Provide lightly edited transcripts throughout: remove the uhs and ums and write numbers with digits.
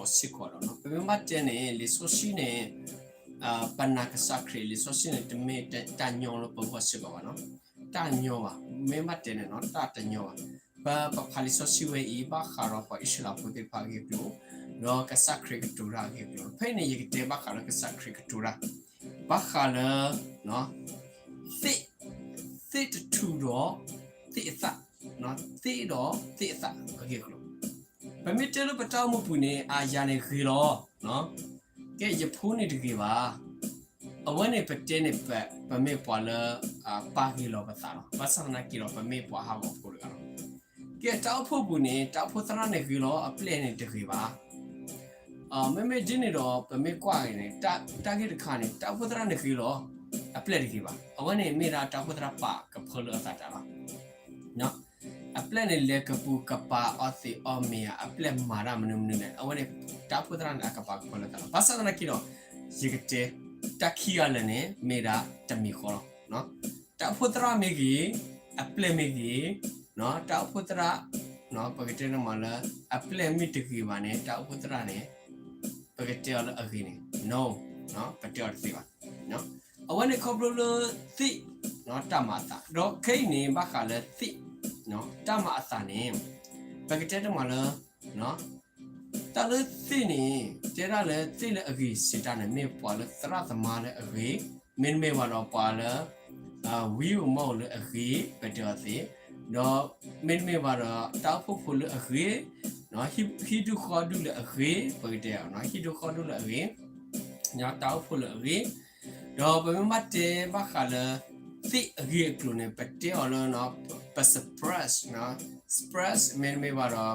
တော်စစ်ခေါ်တော့နော်ပမတ်တဲ့လေဆိုရှိနေပနာကစခရီလေဆိုရှိနေတမေတညောလို့ပေါ်စစ်ခေါ်ပါနော်တညောပါမေမတ်တဲ့နော်တညောပါဖာလီဆိုရှိဝေးဘာခါရောပါအစ္စလာမ်ပုတ်ပါကေပြိုလောကစခရီကတူရာကေပြိုဖိနေရတဲ့ဘာခါရောကစခရီကတူရာဘာခါလာနော်သိတူတော့သိအသနော်သိတော့သိအသโอเคครับပမစ်တလို့ပတောက်မှုပူနေအာရနေခေလောနော်ကဲရဖူးနေတကေပါအဝဲနေပတဲနေပမစ်ပွာလာပါကီလောပသာလောပစနာကီလောပမစ်ပွာဟာဘောပူရကတော့ကဲတောက်ဖို့ပူနေတောက်ဖို့သရနေခေလောအပလဲနေတကေပါမမေဂျင်းနေတော့ပမစ်ကွာနေတာဂက်တခါနေတောက်ဖို့သရနေခေလောအပလဲတကေပါအဝဲနေမေရာတောက်ဖို့သရပါကဖလောအသာတာလားနော်အပလက်နဲ့လေကပူကပါအစီအမေအပလက်မာရမနုံနေအဝနေတာဖုဒရန်အကပါခေါ်လာတာဘာသာနာကီတော့ရေကတဲ့တခီရလည်းနဲ့မေရာတမီခေါ်နော်တာဖုဒရမေကြီးအပလက်မေကြီးနော်တာဖုဒရနော်ပကတဲ့နမလာအပလက်မီတကီပါနဲ့တာဖုဒရနဲ့ပကတဲ့အခီနေ no နော်ပတဲ့စီပါနော်အဝနေခေါ်လို့သိနော်တမတာတော့ခိနေဘာခါလဲသိနော်တမအစာနေပကတဲ့တမလာနော်တလသိနေကျရလဲသိလဲအကြီးစစ်တနဲ့မေပွာလဲသရသမားလဲအကြီးမင်းမေဝါတော့ပွာလဲဝီမောလဲအကြီးပတဲ့စီတော့မင်းမေဝါတော့တောက်ဖို့ဖို့လဲအကြီးနော်ဟီဒူခေါ်ဒူလဲအကြီးပကတဲ့နော်ဟီဒူခေါ်ဒူလဲအကြီးညာတောက်ဖို့လဲအကြီးတော့ဘယ်မှာတဲဘာခါလဲသိအကြီးကလုံးနဲ့ပတဲ့အော်နော်ပစပရက်နော်စပရက်မင်းမေဝါတော့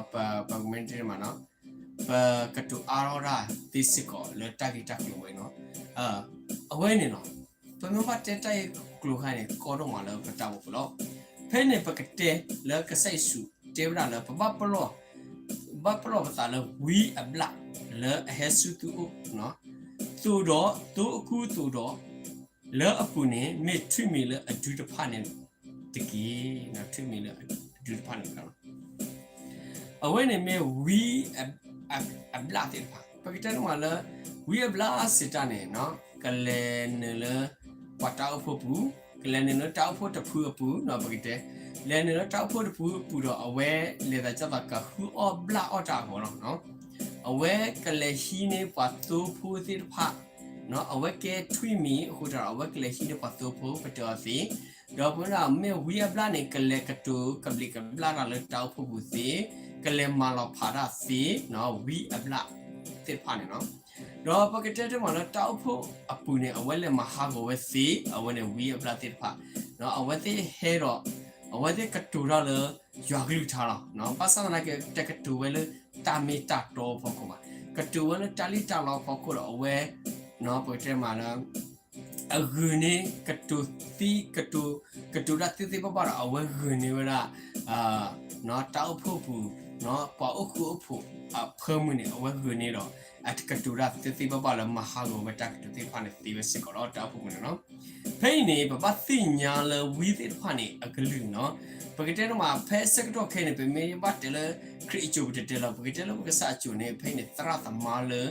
ပမင်းတဲမှာနော်ကတူအာရောရာဒီစကောလေတကီဝဲနော်အဝဲနေနော်ပမမတဲတဲကလိုခိုင်းနေကောတော့မှာလည်းပတောက်ဘူးလို့ဖဲနေပကတဲလေကဆိုင်စုတေဗလာလေပပလောပတာလေဝီအဘလာလေဟဲဆူတူနော်သူတော့သူအခုသူတော့လေအပူနေမေထွေမီလေအဒူတဖာနေတကီနော်ထွေမီလေအဒူတဖာနေကတော့အဝဲနေမေဝီအဘလာတဲ့ပါပကတဲ့မှာလေဝီအဘလာစစ်တနေနော်ကလဲနေလေပတ်တောက်ဖို့ဘူးကလဲနေတော့တောက်ဖို့တဖူအပူနော်ပကတဲ့လဲနေတော့တောက်ဖို့တဖူအပူတော့အဝဲလေတဲ့ချက်ကဟူအဘလာအတာဘောနော်အဝဲကလဲရှိနေပတ်သူဖို့စစ်ဖာနော်အဝဲကဲထွေမီအခုတော့အဝဲကလဲရှိနေပတ်သူဖို့ပတော်စီတော့ဘုရားမေဝီအဘလာနေကလဲကတူကပလီကဘလာလာတောက်ဖို့ဘူးစီကလေမာလောဖာရာစီနော်ဝီအဘလာတစ်ဖာနေနော်တော့ပကတဲ့မှာတော့တောက်ဖို့အပူနေအဝဲလေမဟာကိုဝဲစီအဝဲနေဝီအဘလာတစ်ဖာနော်အဝဲတဲ့ဟဲတော့အဝဲတဲ့ကတူရလေရွာကလူထားတော့နော်ပတ်စံနာကတကတူဝဲလေတာမီတာတော့ဖို့ကမှာကတူဝဲလေတာလီတာလောက်ဖို့ကတော့အဝဲနော်ပကတဲ့မှာတော့အဂူနေကတူတီကတူရတိတိပပရာအဝဲဂူနေဝလာနော်တောက်ဖို့ဘူးနော်ပေါ့အခုဖို့ဖုံမနေအဝဲဂူနေတော့အတကတူရတိတိပပလာမဟာလိုမတက်တူတိဖာနေတီဝစစ်ကတော့တောက်ဖို့မနေနော်ဖိနေပပသိညာလဝီတိဖာနေအကလူနော်ပကတဲ့မှာဖဲစကတော့ခဲနေပေမေဘတ်တယ်လေခရီချိုတဲ့လေပကတဲ့လေကစားချိုနေဖိနေသရသမာလေ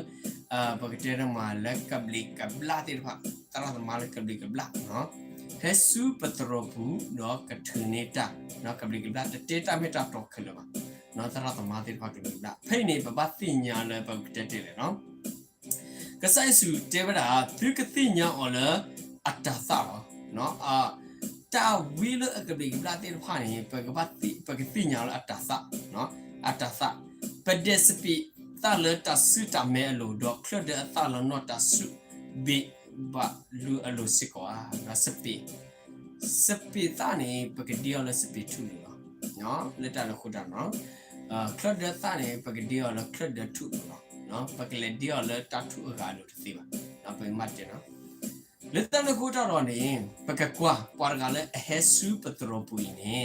ပကတဲ့မှာလက်ကဘလီကဘလာတိဖာသရသမာလေကဘလီကဘလာနော်ဟဲဆူပတရဘူးနော်ကထနေတာနော်ကဘလီကဘလာတေတာမေတာတော့ခလပါနော်သရသမာတိဖာကဘလီကဖိနေပပသိညာလေပကတဲ့လေနော်ကဆိုင်စုတေဗရာသူကသိညာအော်လေအတ္တသာနော်တာဝီလအကဘလီကဘလာတေဖာနေပကသိညာလေအတ္တသာနော်အတ္တသာပဒက်စပီတာလေတဆုတမဲလို့တော့ခလဒတာလနော်တဆုဘီဘာလူအလိုစစ်ကွာငါစပီတာနေပကဒီယောလစပီထူလို့နော်လက်တလခုတာနော်ခလဒတာနေပကဒီယောလခလဒထူလို့နော်ပကလေဒီယောလတထူအခါလို့သိပါနော်ပြန်မှတ်တယ်နော်လက်တလခုတာတော့နေပကကွာပွာကလည်းအဟဲဆူပတရောပူနေ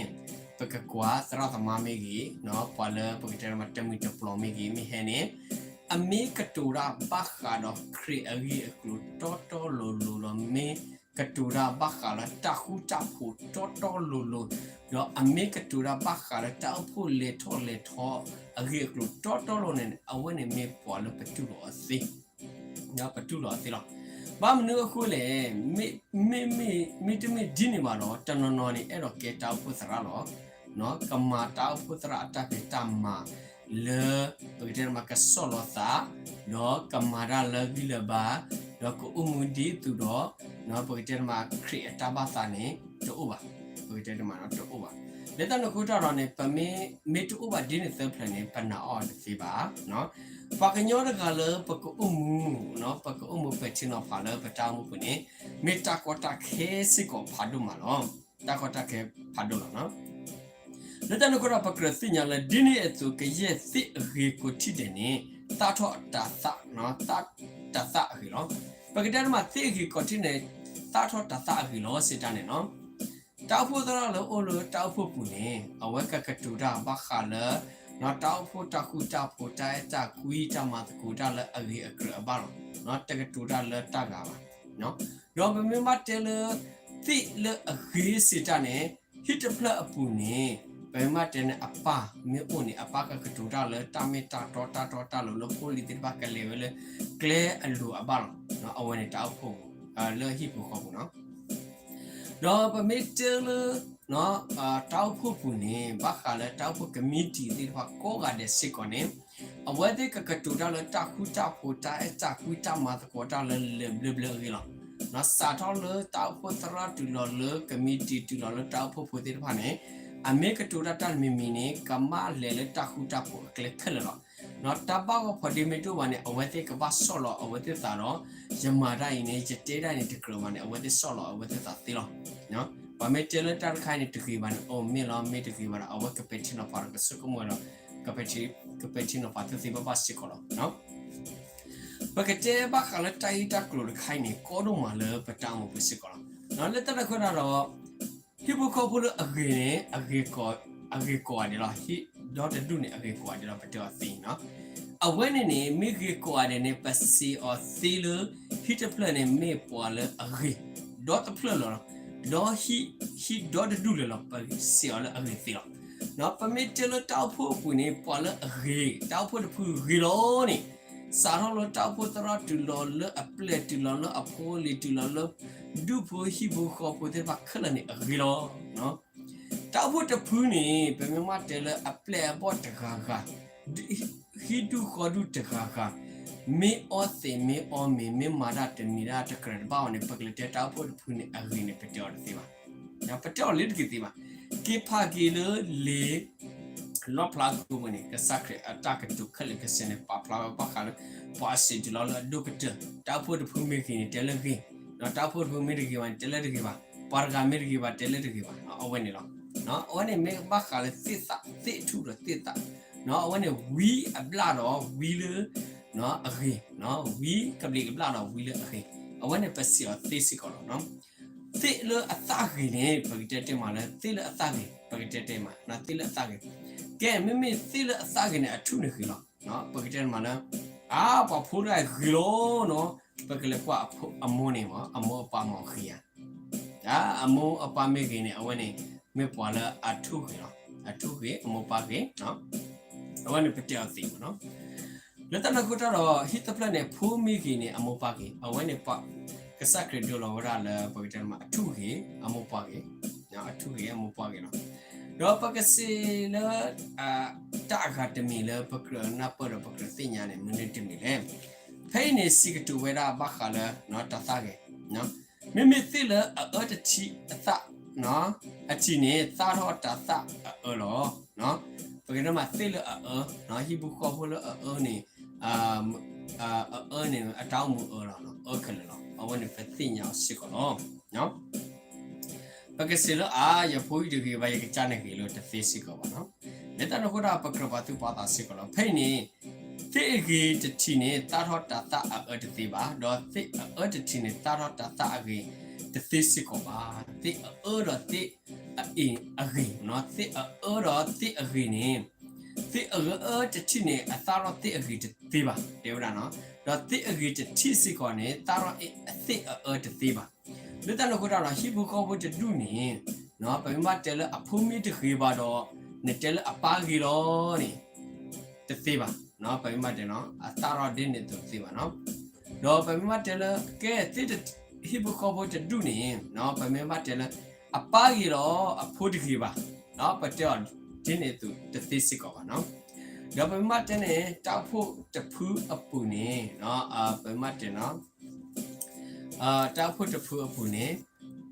ပကကွာသရသမမေကြီးနော်ပွာလပကတဲမတမီတပလောမေကြီးမိဟဲနေအမေကတူရာဘာခါတော့ခရီအဂီကလူတော်တော်လိုလိုမေက ketura bakala tahu tahu toto lulu no ame ketura bakala tahu le tho agi klu toto lo ne awene me po lo petu lo si no petu lo si lo ba mnu khu le me dini ba lo tanono ni ero ke tahu sara lo no kama tahu sara ta pe tamma le begitu maka solo sa no kamara lagi leba no ko umudi tu do no begitu mak create bahasa ni tu uba begitu mana tu uba leta no kuda ro ne pame me tu uba dini seplan ni pana on si ba no pakanyo de gale pako no pako petino phala patamu puni me ta kota ke si ko phadu ma no ta kota ke phadu no leta no kuda pakra sinya la dini etu ke ye si ri ko ti de ni ta tho ta sa no ta sa ri no begitu ma si ri ko ti ne ta tho ta sa ri lo si ta ne no tao phu tara lo o lo tao phu pu ne awe ka ka tu da ba kha le no tao phu ta khu ta phu ta ta kui ta ma ku ta le agi akra ba lo no ta ka tu da le ta ga ba no ro ba me ma te le ti le agi si ta ne hit pla apu ne ba ma te ne apa me o ne apa ka tu da le ta me ta ta lo phu li ti ba ka le le clear alu ba lo no awe ne tao phu le hi pu kho bu no no pa me te le no tao phu pu ne ba kha le tao phu committee ti ba ko ga de sit ko ne awe de ka tu da le ta khu ta phu ta ku ta ma ko ta le ri lo no sa tho le tao phu tra tu lo le committee tu lo le tao phu ti ba ne a me ka tu da ta mi ne ka ma le ta khu ta phu kle khel lo no ta ba ko phodi me tu ba ne awe de ka ba so lo awe de sa lo yama dai ne je te dai ne de kro ma ne awe de so lo awe de sa ti lo no pa me te le ta khai ne tu ki ba ne o me lo me tu ki ba awe ka pe ti no pa ka su ko mo lo ka pe ti no pa tu si ba si ko lo no pa ke te ba ka le tai ta klo de khai ne ko do ma le pa ta mo si ko lo no le ta ko na ro hi bu ko bu le age ko ne lo hi do de du ne age ko ne lo pa to si no awe ne me ge ko ne pa si o si le hi te plan ne me po le age do ta plan lo no hi do de du le lo pa si o le age si lo no pa me te le tao phu pu ne po le age tao phu de phu ri lo ni sa ro lo tao phu tra tu lo le a ple tu lo le a pho le tu lo le du phu hi bu kho phu te ba khala ni age lo no tao phu de phu ni pa me ma te le a ple bo ta ga hi du kho du ta ga me o se me o me ma da te ni da ta kra ba ne pa le te tao phu de phu ni age ne pa to de ba ya pa to le ki ti ba ke pha ke le lo pla ku ne ka sakre attack to khale ka se ne pa pla pa kha le pa se ji lo do ka te tao phu de phu me ki ne te le ki no tao phu de phu me de ki ba te le de ki ba par ga me de ki ba te le de ki ba o we ne lo no o ne me ba kha le si thu ro ti ta no o ne we a bla do we le no age no we ka bli ka bla do we le age o we ne pa si o ti si ko lo no ti le a ta ge ne pa ki te ma le ti le a ta ge pa ki te ma na ti le a ta ge ke me ti le a ta ge ne a thu ne ki lo no pa ki te ma le a pa phu ra ge lo no pa ki le kwa a mo ne ma a mo pa mo khi ya a mo a pa me ge ne o we ne me po le a thu ge lo a thu ge a mo pa ge no o we ne pa te a ti no le ta na ko ta ro hit the plan ne phu mi ki ne a mo pa ge o we ne pa ka sa kre do lo ra le pa ki te ma a thu ge a mo pa ge ya a thu ge a mo pa ge no ro pa ka si le a ta ga te mi le pa kra na pa ro pa kra si nya ne mu ne te mi le phai ne si ka tu we ra ba kha le no ta sa ge no me ti le a ta chi a sa no a chi ne sa ro ta sa a lo no pa ki te ma ti le a no hi bu ko hu le a ne ne a ta mu lo no a ka le no a we ne pa ti nya si ko no no pa ke se lo a ya phu de ki ba ya ka cha ne ki lo te si ko ba no le ta no ko da pa kra ba tu pa ta si ko lo phai ni ti ki te chi ne ta tho ta ta a te ti ba do ti a te chi ne ta tho ta ta a ki te si ko ba ti do ti a ki no ti do ti a ki ni ti te chi ne a ta ro ti a ki te ti ba de ba no do ti a ki te chi si ko ne ta ro ti te ti ba လက်တနခုတော့ဟိဘူကောဘတဒူနေနော်ပမတဲလအဖူမီတခေပါတော့နေတဲလအပါကြီးတော့နေတသေးပါနော်ပမတဲနော်အတာရဒင်းနေတသေးပါနော်တော့ပမတဲလကဲတိဟိဘူကောဘတဒူနေနော်ပမတဲလအပါကြီးတော့အဖူတခေပါနော်ပတဲဒင်းနေတသေးစစ်ကောပါနော်တော့ပမတဲနေတောက်ဖို့တဖူးအပူနေနော်ပမတဲနော်တောက်ဖို့တဖူးအပူနေ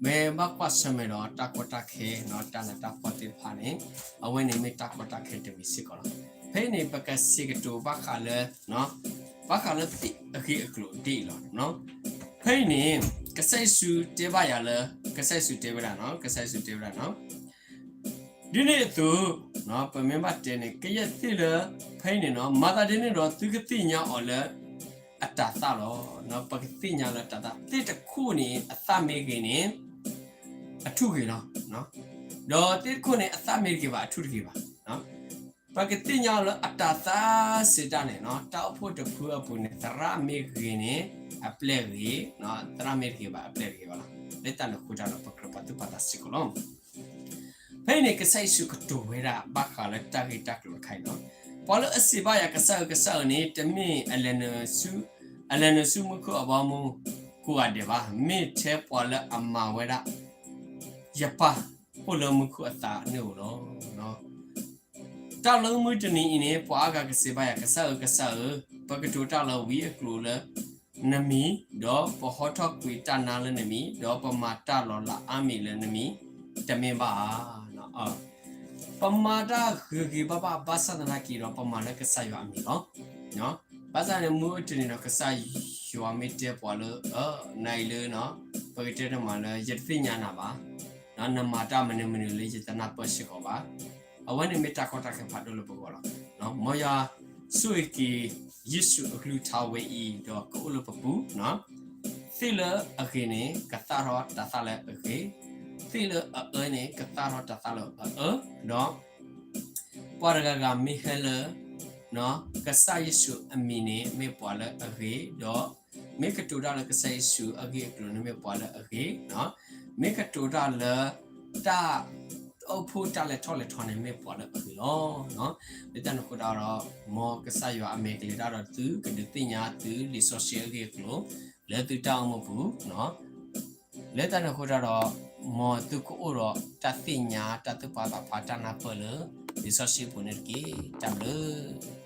မေမကွာစမေတော့တကွတာခဲနော်တနတာပတ်တိဖာနေအဝဲနေမေတကွတာခဲတမီစစ်ကောဖေးနေပကစီကတူဘခါလဲနော်ဘခါလဲတိအခီအကလို့တိလောနော်ဖေးနေကဆိုင်စုတေးပါရလဲကဆိုင်စုတေးပါလားနော်ကဆိုင်စုတေးပါလားနော်ဒီနေ့သူနော်ပမင်းမတဲနေကရက်တိလဲဖေးနေနော်မာတာတင်းနေတော့သူကတိညာအော်လဲအတာတာလောနော်ပကတိညာလဲတတာတိတခုနေအသမေကင်းနေအထုကြီးနော်တော့တိခုနေအသမေကြီးပါအထုကြီးပါနော်ပကတိညာလဲအတာတာစေတနေနော်တောက်ဖို့တဖူအပူနေတရမေကြီးနေအပလက်ကြီးနော်တရမေကြီးပါအပလက်ကြီးပါလားလက်တနခုကြတော့ပကပတူပါတစကလုံးဖေးနေကဆိုင်စုကတူဝဲတာဘခါလဲတက်ကြီးတက်လို့ခိုင်နော်ပေါ်လို့အစီပါရကဆောနေတမင်းအလနစုမခုအဘောမကိုရတယ်ပါမေထဲပေါ်လအမဝဲတာရပါပေါ်လို့မခုအတာနေလို့နော်တောက်လုံးမတနီနေပွားကစီပါရကဆောပကတူတောက်လို့ဝီအကလိုလနမီတော့ပဟောထောက်ကွေတနာလနမီတော့ပမာတလောလာအမီလနမီတမင်ပါနော်ပမာတာခေဘဘာဘာသနာကီတော့ပမာလည်းကဆာရအမီနော်ဘာသာနဲ့မူအတင်တော့ကဆာရွာမီတဲ့ပေါ်လို့နိုင်လေနော်ပကတဲ့မှာလည်းယသိညာနာပါနော်နမတာမနေလေးယတနာပတ်ရှိကောပါအဝနေမီတာကောတာကဖတ်လို့ပေါ်တော့နော်မောယာဆွေကီယေရှုအခလူထာဝေဤတော့ကိုလိုပပူနော်သီလအခင်းနေကတာရောတသလည်းအခင်းသီလအနေကတာရောတသလည်းနော်ပေါ်ရကမိဟလနော်ကဆာယေရှုအမီနေမေပေါ်လည်းအခင်းတော့မေကတူဒါလည်းကဆာယေရှုအခင်းကလို့မေပေါ်လည်းအခင်းနော်မေကတူဒါလည်းတာအဖို့တလည်းထော်လည်းထော်နေမေပေါ်လည်းအခင်းနော်ဒီတန်ခုတော့မောကဆာယောအမေကလေးတော့သူကဒီတင်ညာသူလီဆိုရှယ်ကြီးကလို့လဲတူတောင်းမဘူးနော်လဲတန်ခုတော့မောသူကိုတော့တသိညာတတပါတာဖာတနာပလဒီဆိုရှယ်ပုံနေကြီးတမ်လို့